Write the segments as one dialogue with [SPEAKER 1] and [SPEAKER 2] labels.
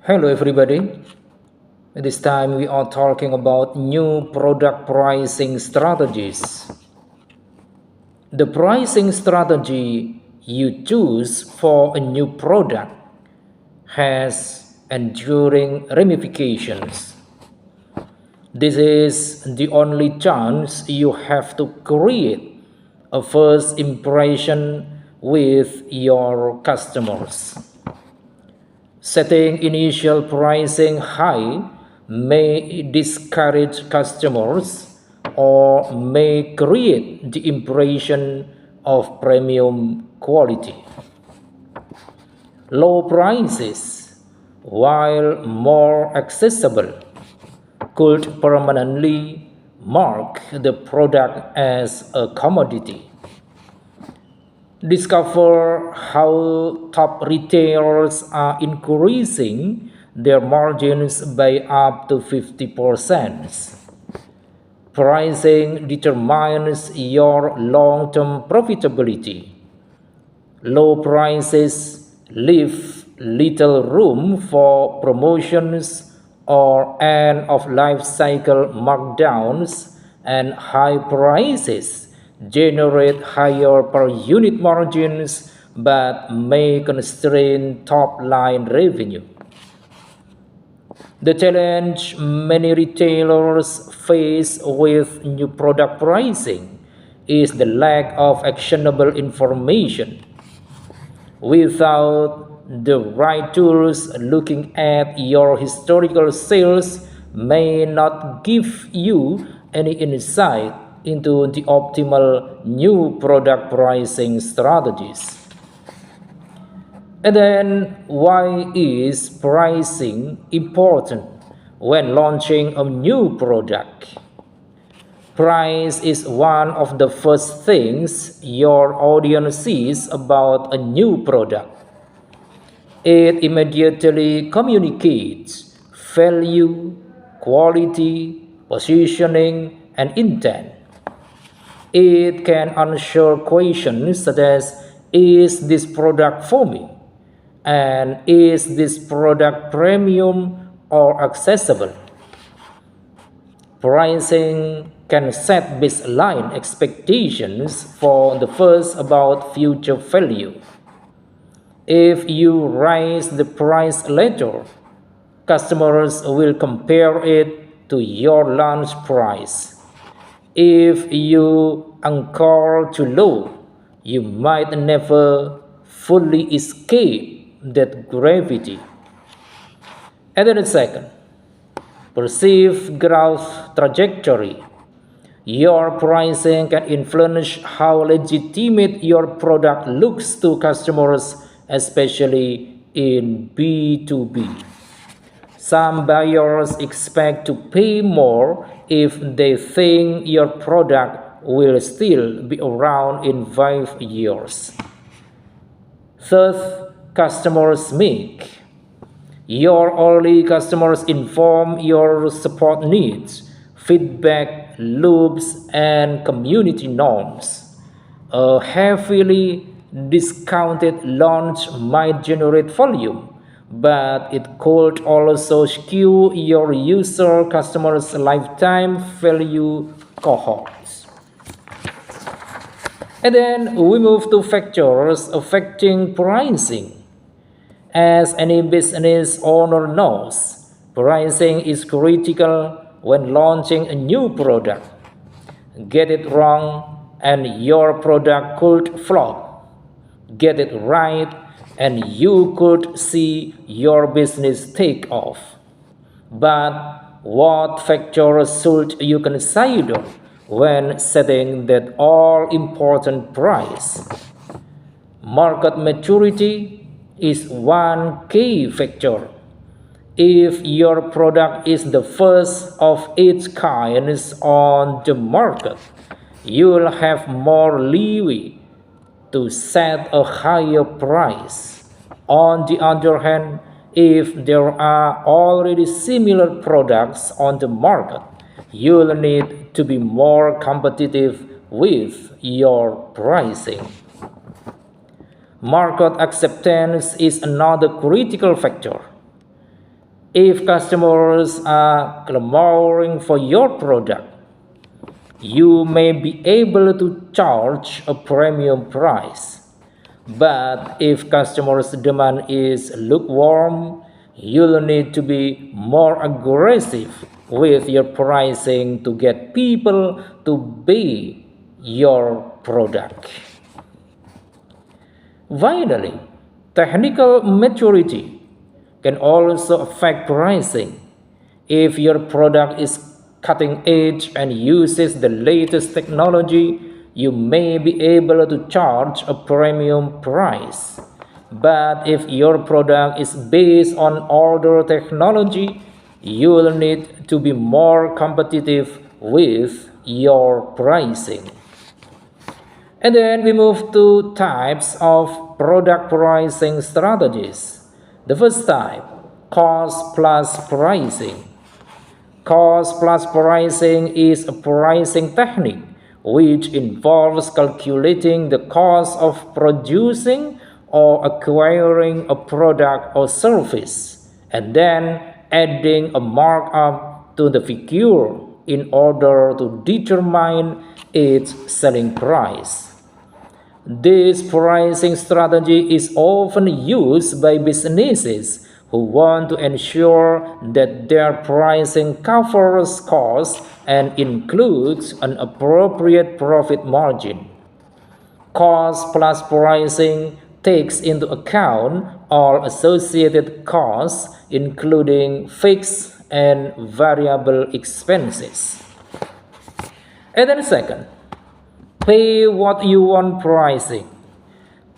[SPEAKER 1] Hello everybody. This time we are talking about new product pricing strategies. The pricing strategy you choose for a new product has enduring ramifications. This is the only chance you have to create a first impression with your customers. Setting initial pricing high may discourage customers or may create the impression of premium quality. Low prices, while more accessible, could permanently mark the product as a commodity. Discover how top retailers are increasing their margins by up to 50%. Pricing determines your long term profitability. Low prices leave little room for promotions or end of life cycle markdowns, and high prices generate higher per unit margins but may constrain top line revenue. The challenge many retailers face with new product pricing is the lack of actionable information. Without the right tools, looking at your historical sales may not give you any insight into the optimal new product pricing strategies. And then, why is pricing important when launching a new product? Price is one of the first things your audience sees about a new product. It immediately communicates value, quality, positioning, and intent. It can answer questions such as: is this product for me? And is this product premium or accessible? Pricing can set baseline expectations for the first about future value. If you raise the price later, customers will compare it to your launch price. If you anchor too low, you might never fully escape that gravity. And then second, perceived growth trajectory. Your pricing can influence how legitimate your product looks to customers, especially in B2B. Some buyers expect to pay more if they think your product will still be around in 5 years. Third, customers make. Your early customers inform your support needs, feedback loops, and community norms. A heavily discounted launch might generate volume, but it could also skew your user customers' lifetime value cohorts. And then we move to factors affecting pricing. As any business owner knows, pricing is critical when launching a new product. Get it wrong, and your product could flop. Get it right, and you could see your business take off. But what factors should you consider when setting that all important price? Market maturity is one key factor. If your product is the first of its kind on the market, you'll have more leeway to set a higher price. On the other hand, if there are already similar products on the market, you'll need to be more competitive with your pricing. Market acceptance is another critical factor. If customers are clamoring for your product, you may be able to charge a premium price. But if customers' demand is lukewarm, you'll need to be more aggressive with your pricing to get people to buy your product. Finally, technical maturity can also affect pricing. If your product is cutting edge and uses the latest technology, you may be able to charge a premium price. But if your product is based on older technology, you will need to be more competitive with your pricing. And then we move to types of product pricing strategies. The first type, cost plus pricing. Cost plus pricing is a pricing technique which involves calculating the cost of producing or acquiring a product or service and then adding a markup to the figure in order to determine its selling price. This pricing strategy is often used by businesses who want to ensure that their pricing covers costs and includes an appropriate profit margin. Cost plus pricing takes into account all associated costs, including fixed and variable expenses. And then second, pay what you want pricing.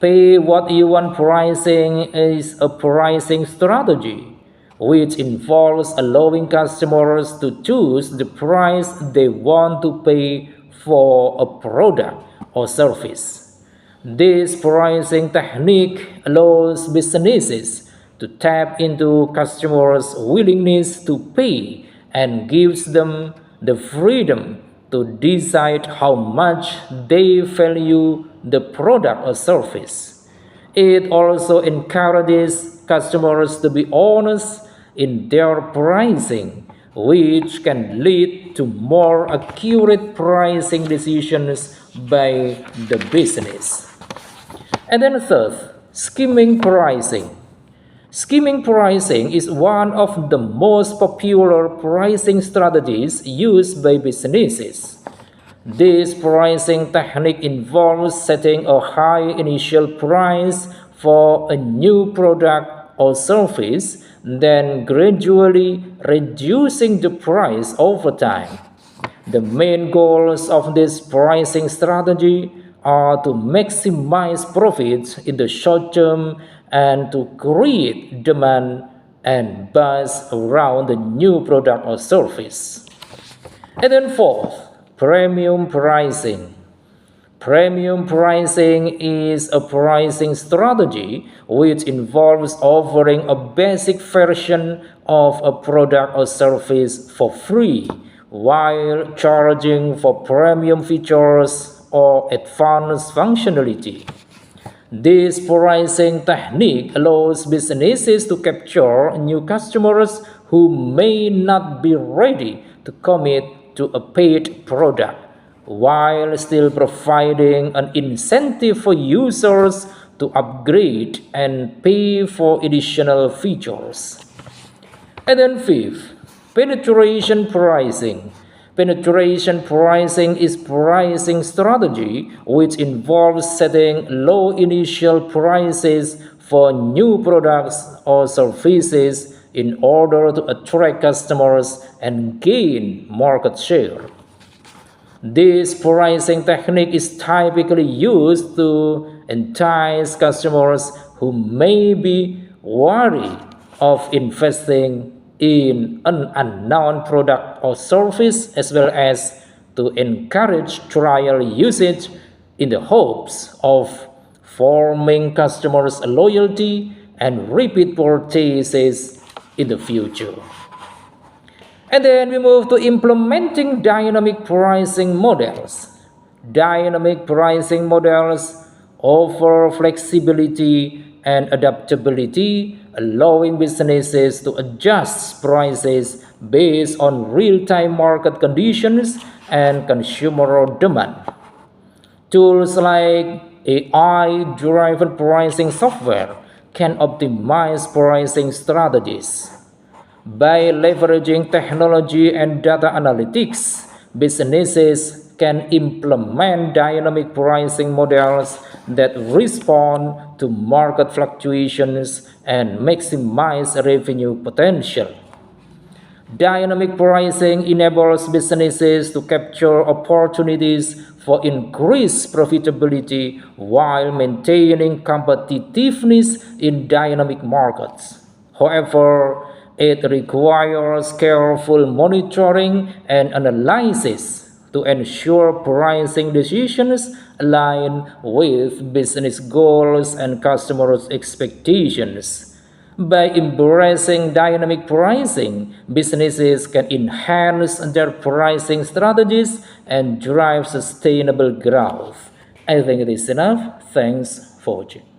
[SPEAKER 1] Pay what you want pricing is a pricing strategy which involves allowing customers to choose the price they want to pay for a product or service. This pricing technique allows businesses to tap into customers' willingness to pay and gives them the freedom to decide how much they value the product or service. It also encourages customers to be honest in their pricing, which can lead to more accurate pricing decisions by the business. And then third, skimming pricing. Skimming pricing is one of the most popular pricing strategies used by businesses. This pricing technique involves setting a high initial price for a new product or service, then gradually reducing the price over time. The main goals of this pricing strategy are to maximize profits in the short term and to create demand and buzz around the new product or service. And then fourth, premium pricing. Premium pricing is a pricing strategy which involves offering a basic version of a product or service for free while charging for premium features or advanced functionality. This pricing technique allows businesses to capture new customers who may not be ready to commit to a paid product, while still providing an incentive for users to upgrade and pay for additional features. And then fifth, penetration pricing. Penetration pricing is pricing strategy which involves setting low initial prices for new products or services in order to attract customers and gain market share. This pricing technique is typically used to entice customers who may be wary of investing in an unknown product or service, as well as to encourage trial usage in the hopes of forming customers' loyalty and repeat purchases in the future. And then we move to implementing dynamic pricing models. Dynamic pricing models offer flexibility and adaptability, allowing businesses to adjust prices based on real-time market conditions and consumer demand. Tools like AI-driven pricing software can optimize pricing strategies. By leveraging technology and data analytics, businesses can implement dynamic pricing models that respond to market fluctuations and maximize revenue potential. Dynamic pricing enables businesses to capture opportunities for increased profitability while maintaining competitiveness in dynamic markets. However, it requires careful monitoring and analysis to ensure pricing decisions align with business goals and customers' expectations. By embracing dynamic pricing, businesses can enhance their pricing strategies and drive sustainable growth. I think it is enough. Thanks for watching.